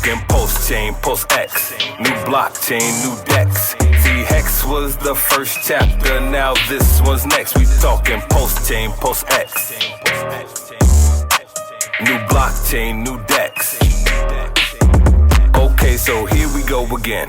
talking PulseChain, PulseX, new blockchain, new DEX. See, Hex was the first chapter, now this one's next. We talking PulseChain, PulseX, new blockchain, new DEX. Okay, so here we go again.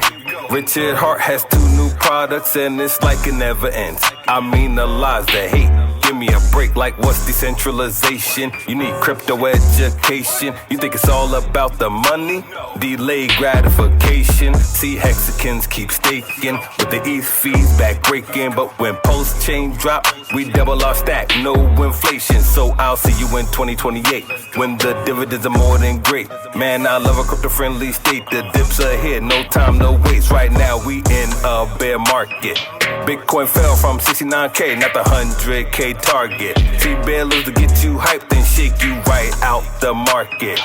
Richard Hart has 2 new products and it's like it never ends. I mean the lies, the hate. Give me a break, like what's decentralization? You need crypto education. You think it's all about the money? Delayed gratification. See, Hexicans keep staking with the ETH fees back breaking. But when PulseChain drop, we double our stack, no inflation. So I'll see you in 2028 when the dividends are more than great. Man, I love a crypto-friendly state. The dips are here, no time, no waits. Right now we in a bear market. Bitcoin fell from 69K, not the 100K target. See, bear lose to get you hyped and shake you right out the market.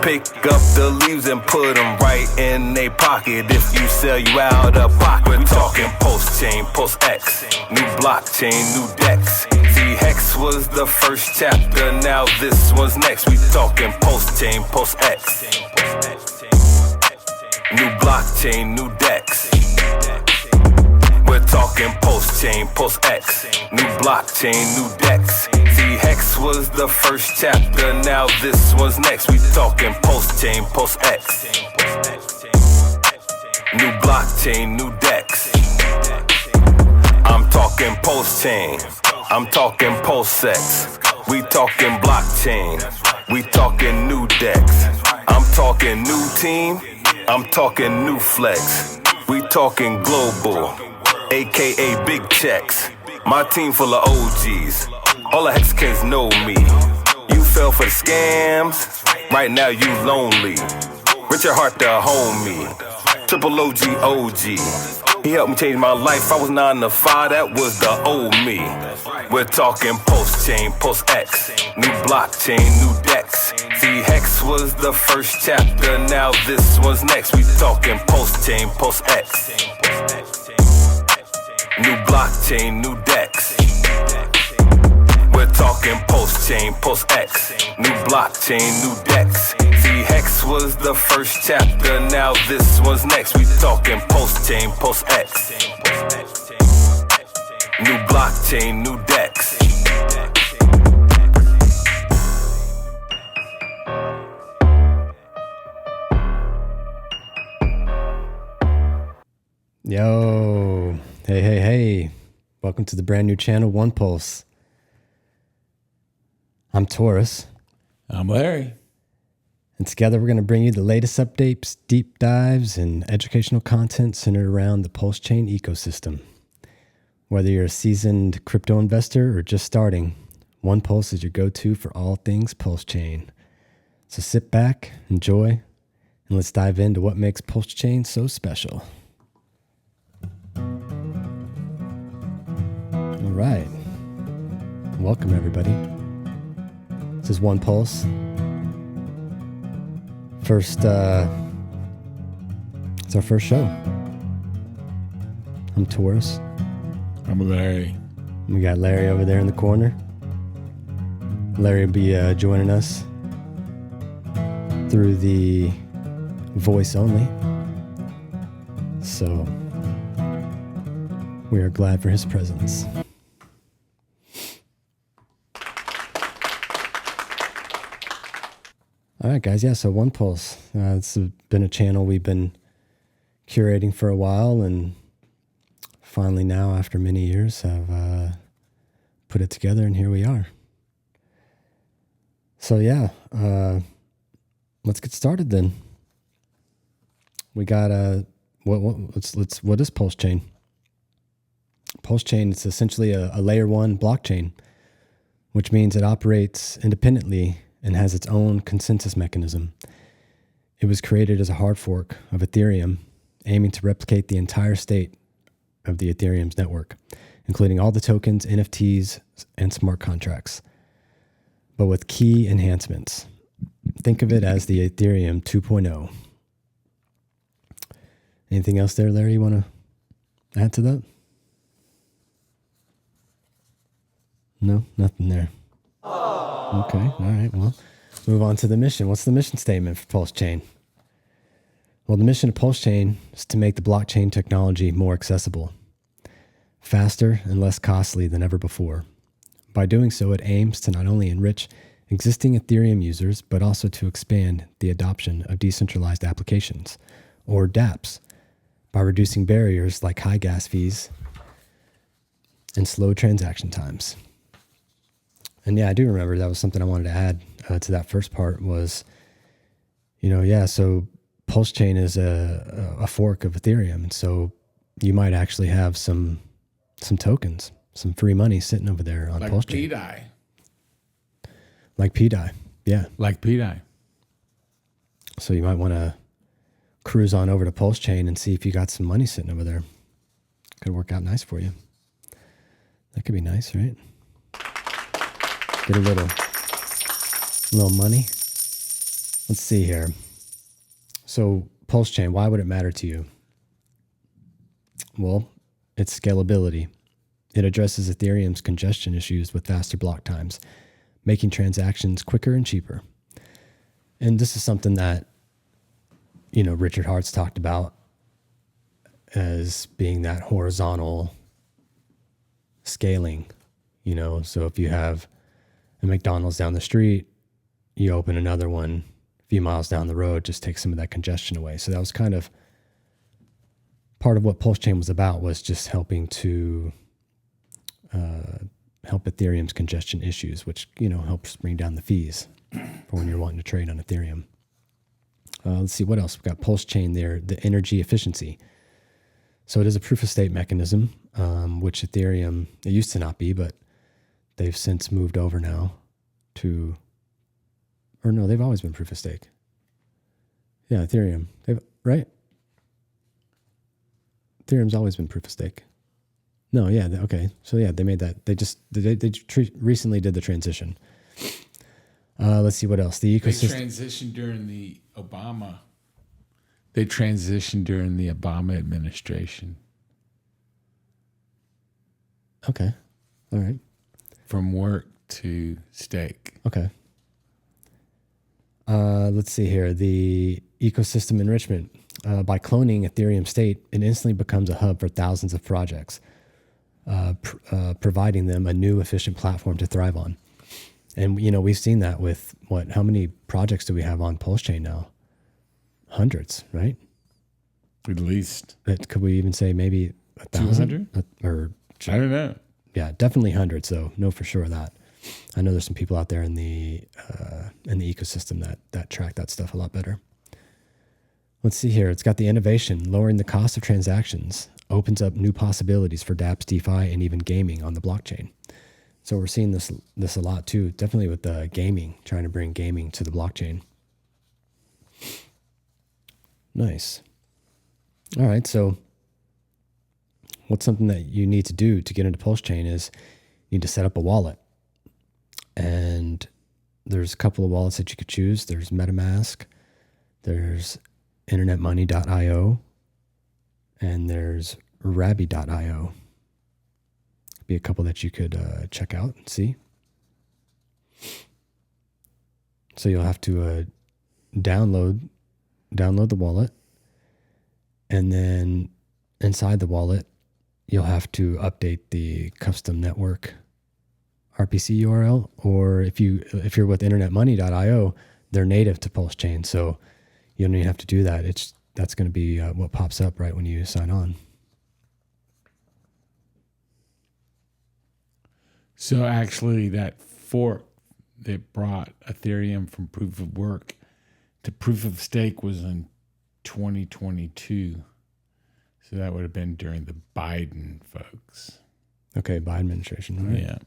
Pick up the leaves and put them right in they pocket. If you sell, you out of pocket. We're talking PulseChain, PulseX, new blockchain, new DEX. See, Hex was the first chapter, now this one's next. We talking PulseChain, PulseX, new blockchain, new DEX. We're talking PulseChain, PulseX, new blockchain, new DEX. See, Hex was the first chapter, now this one's next. We talking PulseChain, PulseX, new blockchain, new DEX. I'm talking PulseChain, I'm talking PulseX. We talking blockchain, we talking new DEX. I'm talking new team, I'm talking new flex. We talking global, AKA big checks. My team full of OGs, all the Hexicans know me. You fell for the scams, right now you lonely. Richard Hart the homie, triple OG. He helped me change my life, I was 9 to 5, that was the old me. We're talking PulseChain, PulseX, new blockchain, new DEX. See, Hex was the first chapter, now this one's next. We talking PulseChain, PulseX, new blockchain, new DEX. We're talking PulseChain, PulseX, new blockchain, new DEX. See, Hex was the first chapter, now this one's next. We talking PulseChain, PulseX, new blockchain, new DEX. Yo, hey. Welcome to the brand new channel, One Pulse. I'm Taurus. I'm Larry. And together we're going to bring you the latest updates, deep dives, and educational content centered around the PulseChain ecosystem. Whether you're a seasoned crypto investor or just starting, One Pulse is your go-to for all things PulseChain. So sit back, enjoy, and let's dive into what makes PulseChain so special. All right. Welcome, everybody. This is One Pulse. It's our first show. I'm Taurus. I'm Larry. We got Larry over there in the corner. Larry will be joining us through the voice only. So we are glad for his presence. All right, guys. Yeah, so One Pulse. It's been a channel we've been curating for a while, and finally now, after many years, have put it together, and here we are. So yeah, let's get started then. We got what is PulseChain? PulseChain is essentially a layer 1 blockchain, which means it operates independently and has its own consensus mechanism. It was created as a hard fork of Ethereum, aiming to replicate the entire state of the Ethereum's network, including all the tokens, NFTs, and smart contracts, but with key enhancements. Think of it as the Ethereum 2.0. Anything else there, Larry, you want to add to that? No, nothing there. Okay, all right, well, move on to the mission. What's the mission statement for PulseChain? Well, the mission of PulseChain is to make the blockchain technology more accessible, faster, and less costly than ever before. By doing so, it aims to not only enrich existing Ethereum users, but also to expand the adoption of decentralized applications, or dApps, by reducing barriers like high gas fees and slow transaction times. And yeah, I do remember that was something I wanted to add to that first part was, so PulseChain is a fork of Ethereum. And so you might actually have some tokens, some free money sitting over there on PulseChain. PDI. Like PDI. Yeah. Like PDI. So you might want to cruise on over to PulseChain and see if you got some money sitting over there. Could work out nice for you. That could be nice, right? Get a little money. Let's see here. So PulseChain, why would it matter to you? Well, it's scalability. It addresses Ethereum's congestion issues with faster block times, making transactions quicker and cheaper. And this is something that, Richard Hart's talked about as being that horizontal scaling, so if you have a McDonald's down the street, you open another one a few miles down the road, just take some of that congestion away. So that was kind of part of what PulseChain was about, was just helping to help Ethereum's congestion issues, which, helps bring down the fees for when you're wanting to trade on Ethereum. Let's see what else. We've got PulseChain there, the energy efficiency. So it is a proof of stake mechanism, which Ethereum, it used to not be, but they've since moved over now to, or no, they've always been proof of stake. Yeah, Ethereum, right? Ethereum's always been proof of stake. No, yeah, okay. So yeah, they made that. They recently did the transition. Let's see what else. The ecosystem. They transitioned during the Obama administration. Okay. All right. From work to stake. Okay. Let's see here. The ecosystem enrichment. By cloning Ethereum state, it instantly becomes a hub for thousands of projects, providing them a new efficient platform to thrive on. And, we've seen that with how many projects do we have on PulseChain now? Hundreds, right? At least. Could we even say maybe 1,000? Or I don't know. Yeah, definitely hundreds, though. Know for sure of that. I know there's some people out there in the ecosystem that track that stuff a lot better. Let's see here. It's got the innovation, lowering the cost of transactions, opens up new possibilities for dApps, DeFi, and even gaming on the blockchain. So we're seeing this a lot too, definitely with the gaming, trying to bring gaming to the blockchain. Nice. All right, so what's something that you need to do to get into PulseChain is you need to set up a wallet. And there's a couple of wallets that you could choose. There's MetaMask, there's internetmoney.io, and there's Rabby.io. Be a couple that you could check out and see. So you'll have to download the wallet, and then inside the wallet you'll have to update the custom network RPC URL, or if you're with internetmoney.io, they're native to PulseChain, so you don't even have to do that. That's going to be what pops up right when you sign on. So actually that fork that brought Ethereum from proof of work to proof of stake was in 2022. So that would have been during the Biden folks. Okay, Biden administration, right? Yeah.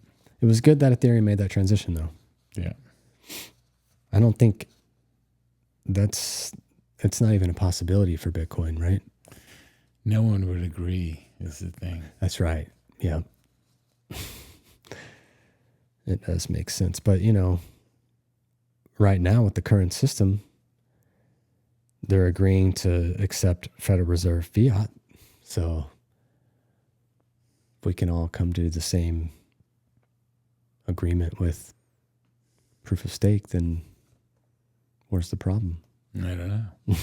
It was good that Ethereum made that transition, though. Yeah. I don't think it's not even a possibility for Bitcoin, right? No one would agree is the thing. That's right. Yeah. It does make sense. But, right now with the current system, they're agreeing to accept Federal Reserve fiat. So if we can all come to the same agreement with proof of stake, then where's the problem? I don't know.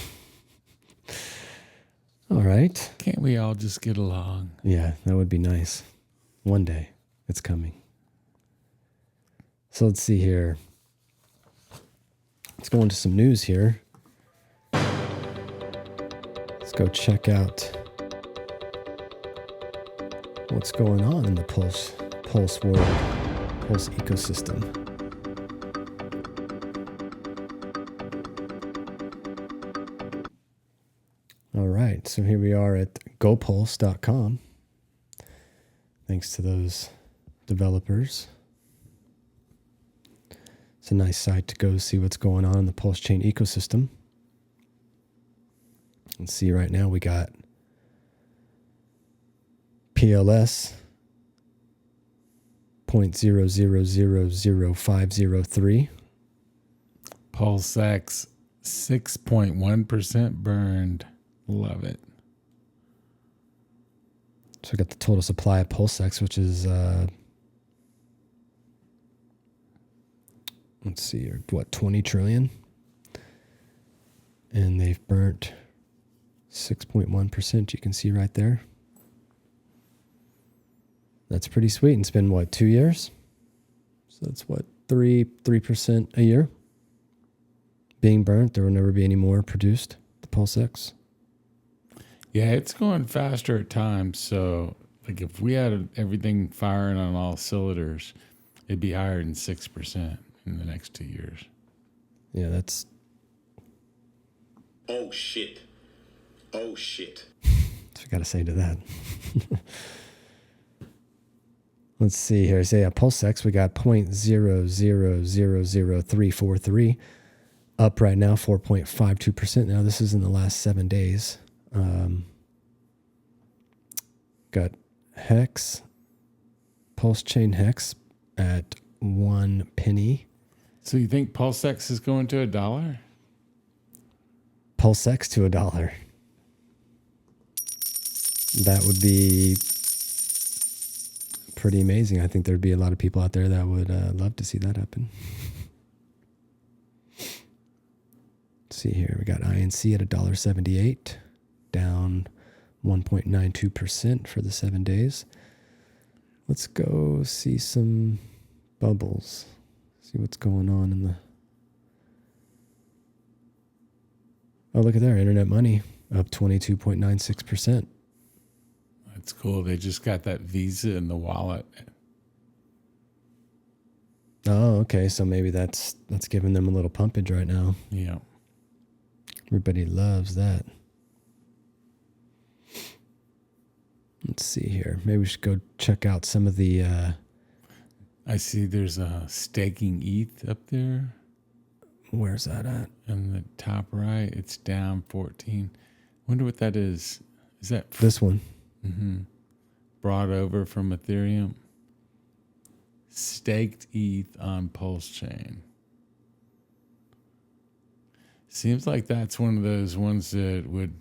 All right. Can't we all just get along? Yeah, that would be nice. One day. It's coming. So let's see here. Let's go into some news here. Let's go check out what's going on in the Pulse world, Pulse ecosystem. All right, so here we are at gopulse.com. Thanks to those developers. It's a nice site to go see what's going on in the PulseChain ecosystem. Let's see, right now we got PLS 0.0000503. PulseX 6.1% burned. Love it. So we got the total supply of PulseX, which is, let's see here, what, 20 trillion? And they've burnt 6.1%, you can see right there. That's pretty sweet. And it's been, what, 2 years? So that's, what, 3% a year being burnt. There will never be any more produced, the PulseX. Yeah, it's going faster at times. So, like, if we had everything firing on all cylinders, it'd be higher than 6% in the next 2 years. Yeah, that's... Oh, shit. Oh, shit. That's what I got to say to that. Let's see here. Say PulseX, we got 0.0000343, up right now 4.52%. Now this is in the last 7 days. Got Hex, PulseChain Hex at 1 penny. So you think PulseX is going to $1? PulseX to $1. That would be pretty amazing. I think there'd be a lot of people out there that would love to see that happen. Let's see here. We got INC at $1.78, down 1.92% for the 7 days. Let's go see some bubbles. See what's going on in the... Oh, look at there. Internet Money up 22.96%. That's cool. They just got that Visa in the wallet. Oh, okay. So maybe that's giving them a little pumpage right now. Yeah. Everybody loves that. Let's see here. Maybe we should go check out some of the... I see there's a staking ETH up there. Where's that at? In the top right, it's down 14. Wonder what that is. Is that This one. brought over from Ethereum? Staked ETH on PulseChain. Seems like that's one of those ones that would...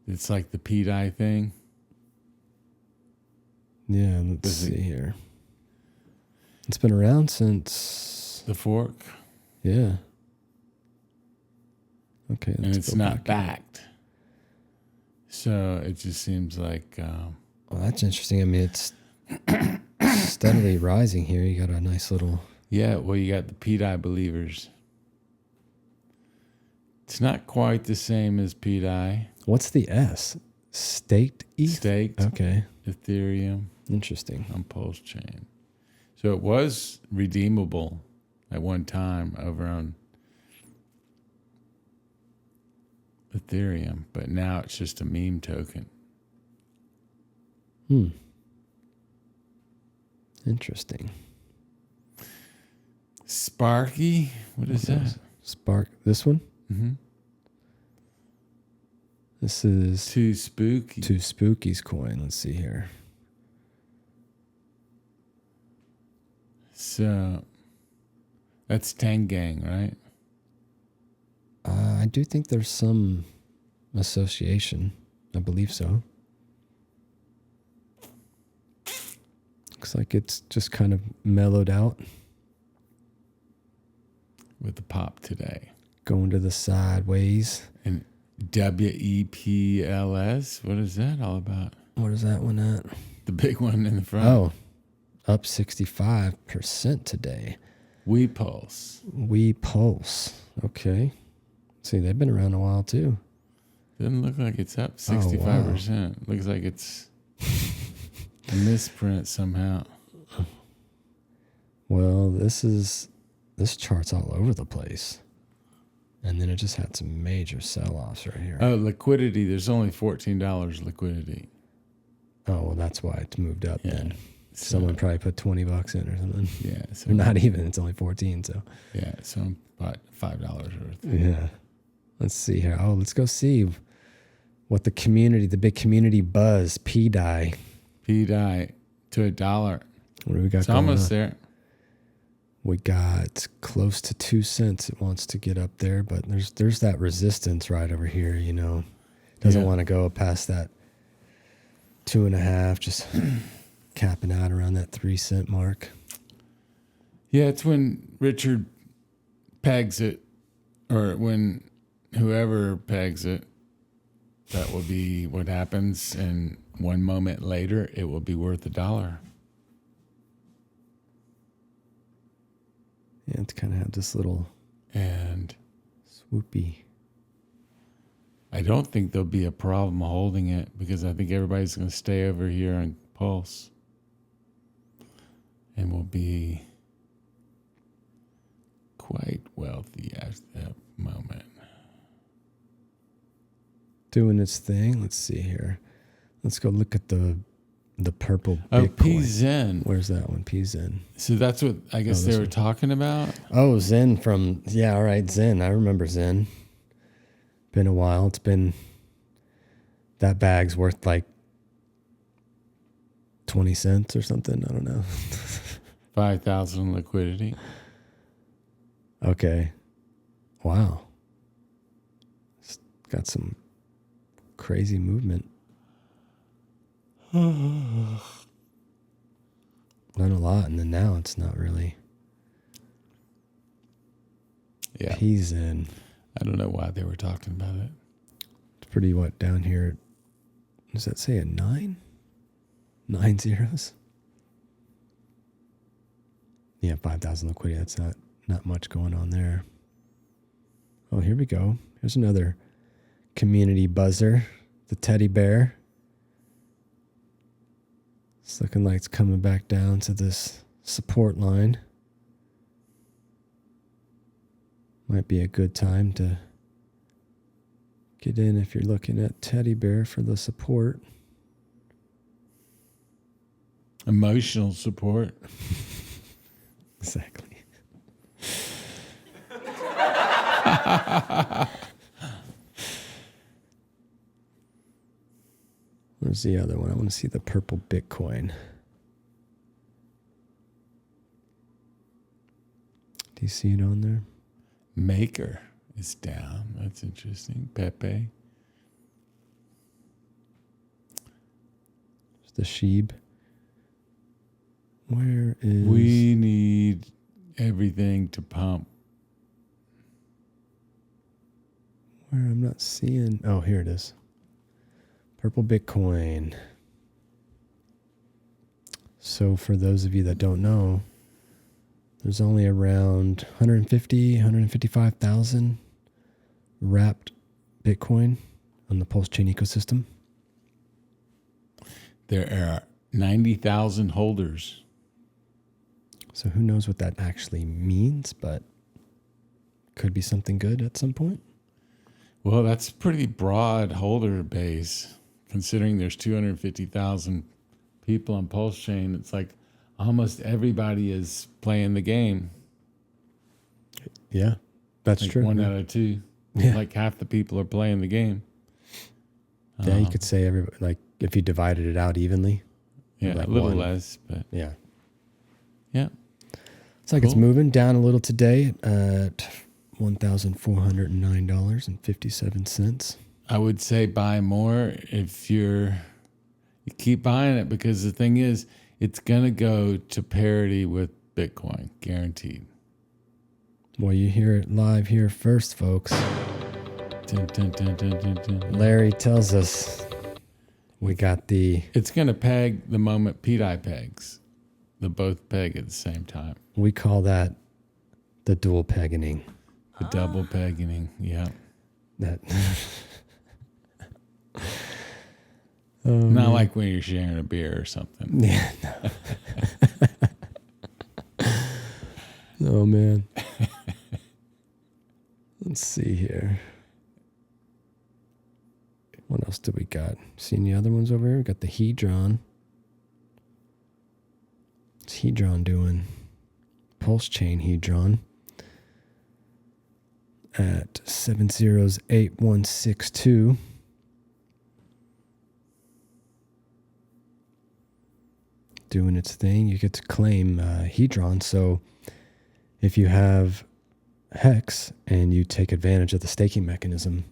It's like the PDI thing. Yeah, let's see here. It's been around since... The fork. Yeah. Okay. And it's not backed. So it just seems like... Well, that's interesting. I mean, it's steadily rising here. You got a nice little... Yeah, well, you got the PDI believers. It's not quite the same as PDI. What's the S? Staked ETH? Staked. Okay. Ethereum. Interesting. On PulseChain. So it was redeemable at one time over on Ethereum, but now it's just a meme token. Interesting. Sparky? What is that? Spark. This one? Mm-hmm. This is Too spooky. Two Spookies coin. Let's see here. So that's Tangang, right? I do think there's some association. I believe so. Looks like it's just kind of mellowed out. With the pop today. going to the sideways. And WEPLS, what is that all about? What is that one at? The big one in the front. Oh, up 65% today. We Pulse. We Pulse. Okay. See, they've been around a while too. Doesn't look like it's up 65%. Looks like it's a misprint somehow. Well, this chart's all over the place. And then it just had some major sell-offs right here. Oh, liquidity. There's only $14 liquidity. Oh, well, that's why it's moved up then. So, Someone probably put $20 in or something. Yeah. So Or not even. It's only 14, so. Yeah. So I'm about $5 worth. Yeah. Let's see here. Oh, let's go see what the big community buzz, P-Die. P-Die to $1. What do we got It's going almost on? there. We got close to 2 cents. It wants to get up there, but there's that resistance right over here, you know. Doesn't want to go past that 2.5, just capping out around that 3 cent mark. Yeah, it's when Richard pegs it, or when whoever pegs it, that will be what happens. And 1 moment later, it will be worth $1. Yeah, it's kind of have this little And swoopy. I don't think there'll be a problem holding it because I think everybody's going to stay over here and pulse. And we'll be quite wealthy at that moment. Doing its thing. Let's see here. Let's go look at the purple Oh, Bitcoin. P-Zen. Where's that one? P-Zen. So that's what I guess they were talking about. Oh, Zen from, yeah, all right, Zen. I remember Zen. Been a while. It's been, that bag's worth like 20 cents or something. I don't know. 5,000 liquidity. Okay. Wow. It's got some crazy movement. Done a lot, and then now it's not really. Yeah. He's in. I don't know why they were talking about it. It's pretty, what, down here? Does that say a 9? 9 zeros? Yeah, 5,000 liquidity. That's not much going on there. Oh, here we go. Here's another community buzzer. The teddy bear. It's looking like it's coming back down to this support line. Might be a good time to get in if you're looking at teddy bear for the support. Emotional support. Exactly. Where's the other one? I want to see the purple Bitcoin. Do you see it on there? Maker is down. That's interesting. Pepe. It's the Sheeb. Where is... We need everything to pump. Where I'm not seeing... Oh, here it is. Purple Bitcoin. So for those of you that don't know, there's only around 155,000 wrapped Bitcoin on the PulseChain ecosystem. There are 90,000 holders. So who knows what that actually means, but could be something good at some point. Well, that's a pretty broad holder base. Considering there's 250,000 people on PulseChain, it's like almost everybody is playing the game. Yeah, that's like true. 1 out of 2. Yeah. Like half the people are playing the game. Yeah, you could say everybody, like if you divided it out evenly. Yeah, like a little 1. less, but Yeah. yeah. It's like It's moving down a little today at $1,409.57. I would say buy more if you keep buying it, because the thing is, it's going to go to parity with Bitcoin, guaranteed. Well, you hear it live here first, folks. Dun, dun, dun, dun, dun, dun. Larry tells us we got the... It's going to peg the moment Pete-eye pegs. They both peg at the same time. We call that the dual pegging. The double pegging, yeah. That... Not like when you're sharing a beer or something. Yeah, no. Oh, man. Let's see here. What else do we got? See any other ones over here? We got the Hedron. What's Hedron doing? PulseChain Hedron at 708-162. Doing its thing. You get to claim Hedron. So if you have Hex and you take advantage of the staking mechanism,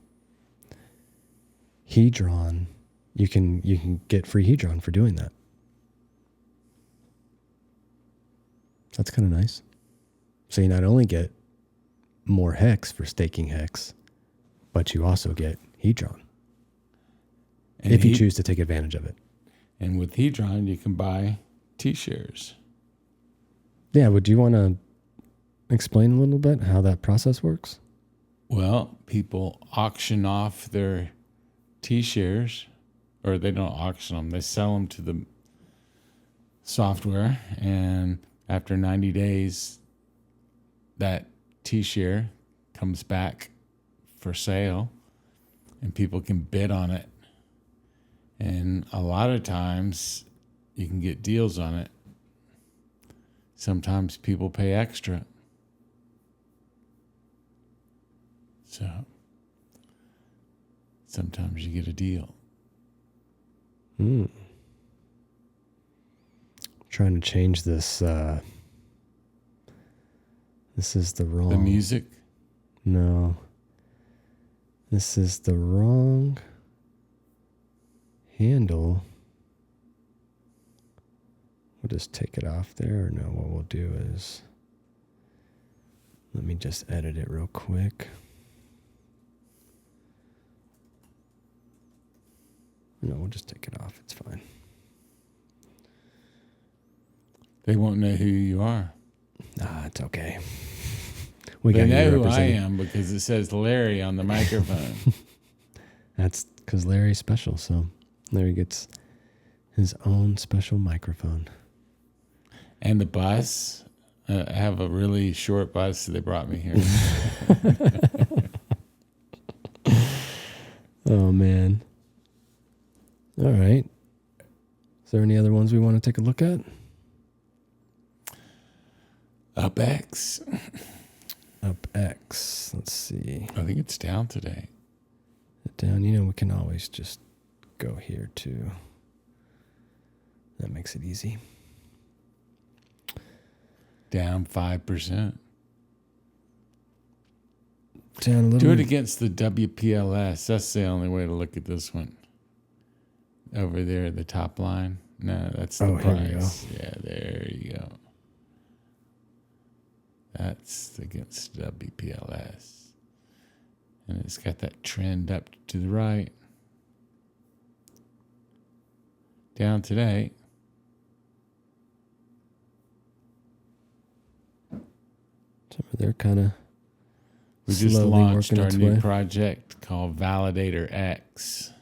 Hedron, you can get free Hedron for doing that. That's kind of nice. So you not only get more Hex for staking Hex, but you also get Hedron. And if you choose to take advantage of it. And with Hedron, you can buy T-shares. Yeah, would you want to explain a little bit how that process works? Well, people auction off their T-shares, or they don't auction them, they sell them to the software, and after 90 days, that T-share comes back for sale, and people can bid on it. And a lot of times, you can get deals on it. Sometimes people pay extra. So sometimes you get a deal. Trying to change this. This is the wrong... The music? No. This is the wrong handle. We'll just take it off there. Or no, what we'll do is... Let me just edit it real quick. No, we'll just take it off. It's fine. They won't know who you are. It's okay. They know who I am because it says Larry on the microphone. That's because Larry's special, so Larry gets his own special microphone. And the bus. I have a really short bus, so they brought me here. Oh, man. All right. Is there any other ones we want to take a look at? Up X. Up X. Let's see. I think it's down today. Down. You know, we can always just go here too. That makes it easy. Down 5%. Down a little. Do it against the WPLS. That's the only way to look at this one. Over there at the top line. No, that's the price. Yeah, there you go. That's against WPLS. And it's got that trend up to the right. Down today. So they're kind of we just launched our new project called Validator X.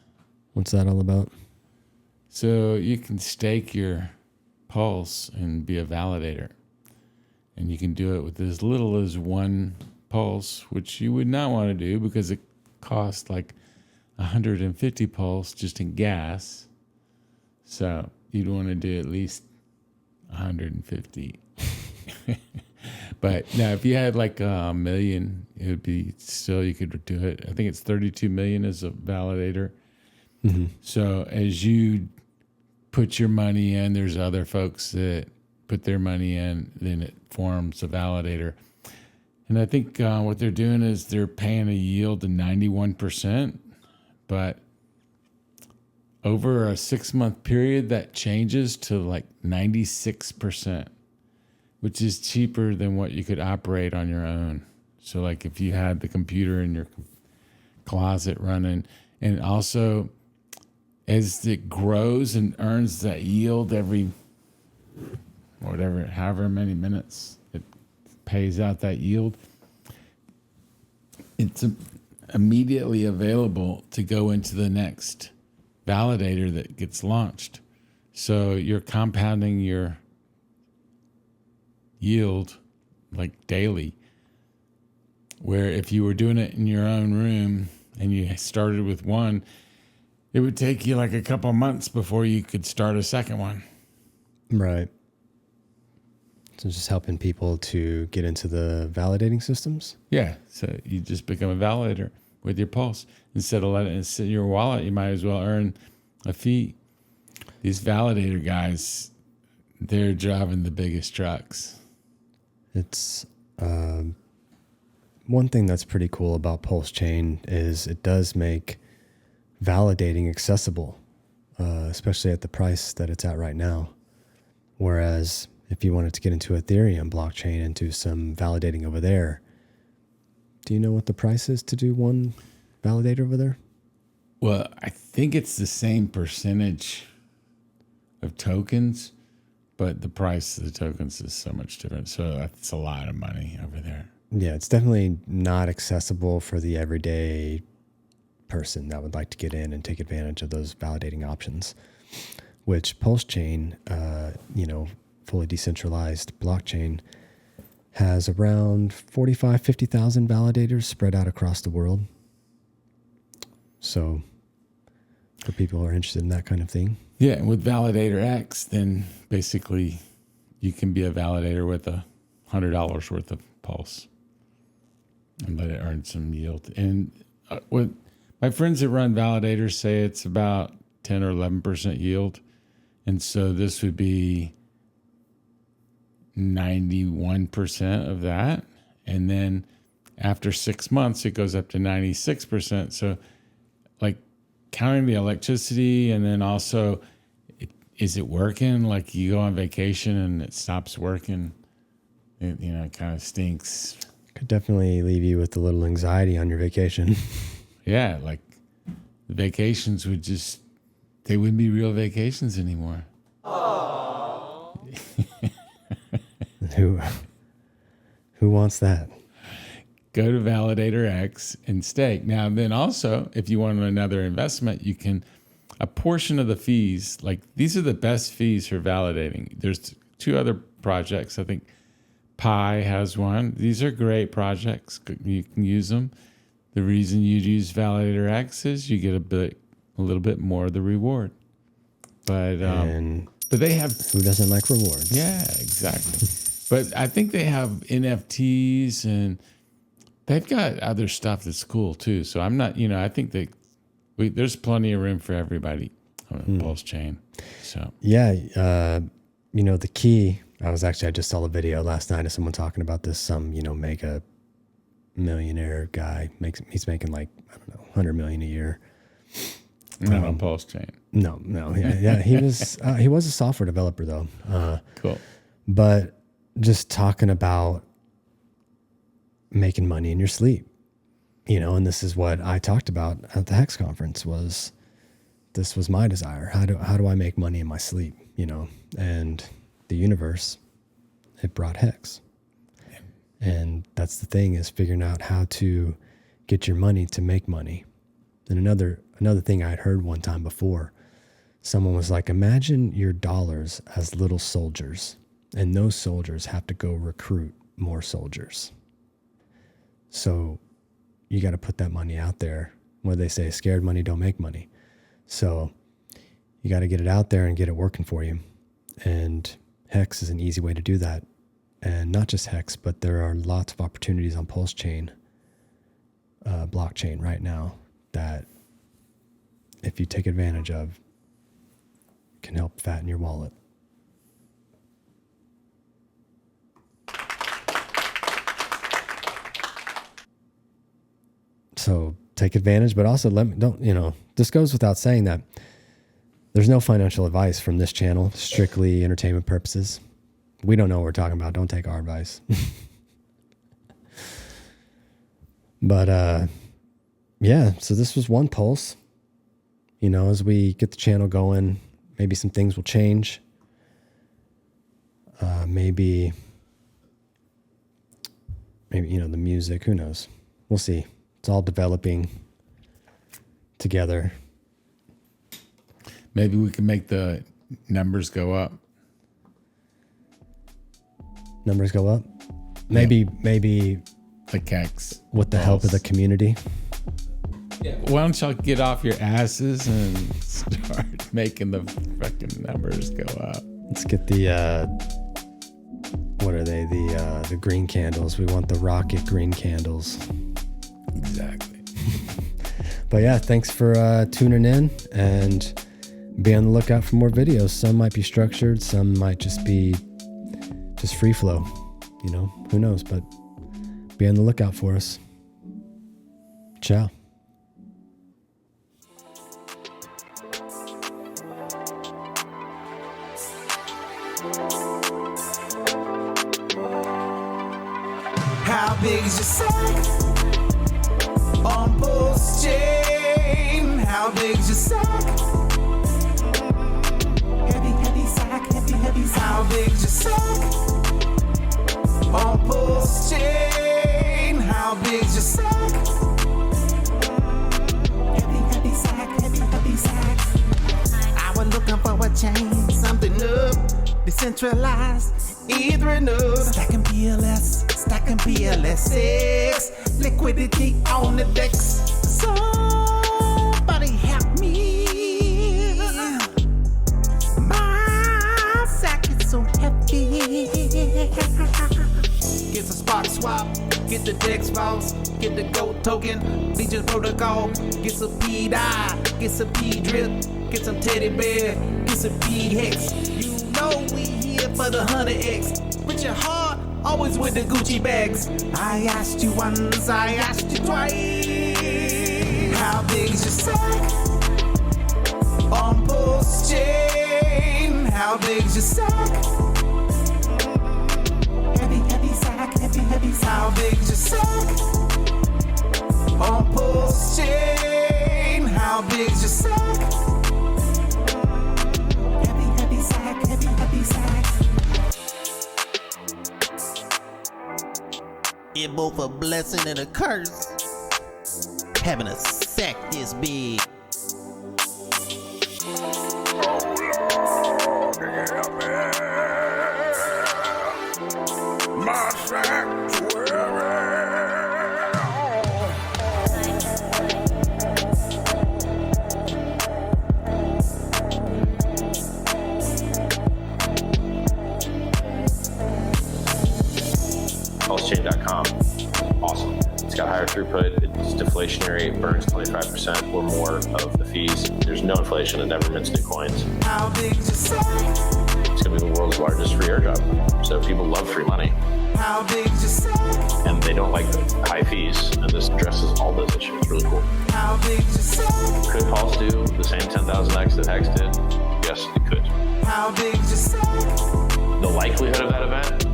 What's that all about? So you can stake your pulse and be a validator. And you can do it with as little as one pulse, which you would not want to do because it costs like 150 pulse just in gas. So you'd want to do at least 150. But now if you had like a million, it would be still, you could do it. I think it's 32 million as a validator. Mm-hmm. So as you put your money in, there's other folks that put their money in, then it forms a validator. And I think what they're doing is they're paying a yield of 91%, but over a 6-month period, that changes to like 96%, which is cheaper than what you could operate on your own. So like if you had the computer in your closet running, and also as it grows and earns that yield every however many minutes it pays out that yield, it's immediately available to go into the next validator that gets launched. So you're compounding your yield like daily, where if you were doing it in your own room and you started with one, it would take you like a couple months before you could start a second one. Right. So just helping people to get into the validating systems. Yeah. So you just become a validator with your Pulse. Instead of letting it sit in your wallet, you might as well earn a fee. These validator guys, they're driving the biggest trucks. It's one thing that's pretty cool about PulseChain is it does make validating accessible, especially at the price that it's at right now. Whereas if you wanted to get into Ethereum blockchain and do some validating over there, do you know what the price is to do one validator over there? Well, I think it's the same percentage of tokens, but the price of the tokens is so much different. So that's a lot of money over there. Yeah, it's definitely not accessible for the everyday person that would like to get in and take advantage of those validating options, which PulseChain, fully decentralized blockchain, has around 50,000 validators spread out across the world. So for people who are interested in that kind of thing. Yeah, and with Validator X, then basically you can be a validator with $100 worth of Pulse and let it earn some yield. And what my friends that run validators say it's about 10 or 11% yield. And so this would be 91% of that. And then after 6 months, it goes up to 96%. So like counting the electricity and then also, is it working? Like you go on vacation and it stops working, it kind of stinks. Could definitely leave you with a little anxiety on your vacation. Yeah, like the vacations they wouldn't be real vacations anymore. Who wants that? Go to Validator X and stake. Now, then also, if you want another investment, you can, a portion of the fees, like these are the best fees for validating. There's 2 other projects. I think Pi has one. These are great projects. You can use them. The reason you use Validator X is you get a little bit more of the reward. But they have, who doesn't like rewards? Yeah, exactly. But I think they have NFTs and they've got other stuff that's cool too. So I'm not, I think there's plenty of room for everybody on PulseChain. So yeah, the key. I just saw a video last night of someone talking about this. Some mega millionaire guy he's making like $100 million a year. Not on PulseChain. No, yeah. He was a software developer though. Cool. But just talking about making money in your sleep, and this is what I talked about at the Hex conference. This was my desire. How do I make money in my sleep? And the universe, it brought Hex. And that's the thing, is figuring out how to get your money to make money. And another thing I had heard one time before, someone was like, imagine your dollars as little soldiers, and those soldiers have to go recruit more soldiers. So you got to put that money out there. What they say, scared money don't make money. So you got to get it out there and get it working for you. And Hex is an easy way to do that. And not just Hex, but there are lots of opportunities on PulseChain, blockchain right now, that if you take advantage of, can help fatten your wallet. So take advantage, but also this goes without saying that there's no financial advice from this channel, strictly entertainment purposes. We don't know what we're talking about. Don't take our advice. But yeah, so this was one pulse. You know, as we get the channel going, maybe some things will change. Maybe, you know, the music, who knows? We'll see. It's all developing together. Maybe we can make the numbers go up. Numbers go up. Maybe The CACs. with the help of the community. Yeah. Why don't y'all get off your asses and start making the fucking numbers go up? Let's get the what are they? The green candles. We want the rocket green candles. Exactly. But yeah, thanks for tuning in, and be on the lookout for more videos. Some might be structured, some might just be just free flow. You know, who knows? But be on the lookout for us. Ciao. How big is your sack on PulseChain? How big is your sack? Heavy sack, heavy sack. How big is your sack on PulseChain? How big is your sack? Heavy sack, heavy sack. I was looking for a chain, something new, decentralized, either enough. Stacking PLS6, liquidity on the decks. Somebody help me. My sack is so heavy. Get some Spark Swap, get the Dex Vaults, get the GOAT token, Legion Protocol, get some P-Dye, get some P-Drip, get some Teddy Bear, get some P-Hex. You know we here for the 100X. Put your heart always with the Gucci bags. I asked you once, I asked you twice. How big is your sack on PulseChain? How big is your sack? Heavy sack, heavy sack. How big is your sack on PulseChain? How big is your sack? Heavy sack, heavy sack. It's both a blessing and a curse having a sack this big. My PulseChain.com. Awesome. It's got higher throughput. It's deflationary. It burns 25% or more of the fees. There's no inflation. It never mints new coins. How big is your sack? It's going to be the world's largest free airdrop. So people love free money. How big is your sack? And they don't like the high fees. And this addresses all those issues. It's really cool. How big is your sack? Could Pulse do the same 10,000x that Hex did? Yes, it could. How big is your sack? The likelihood of that event?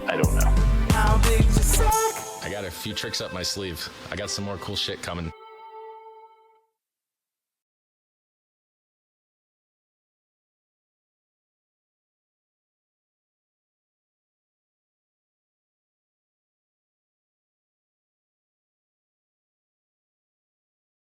I don't know. How big is your sack? I got a few tricks up my sleeve. I got some more cool shit coming.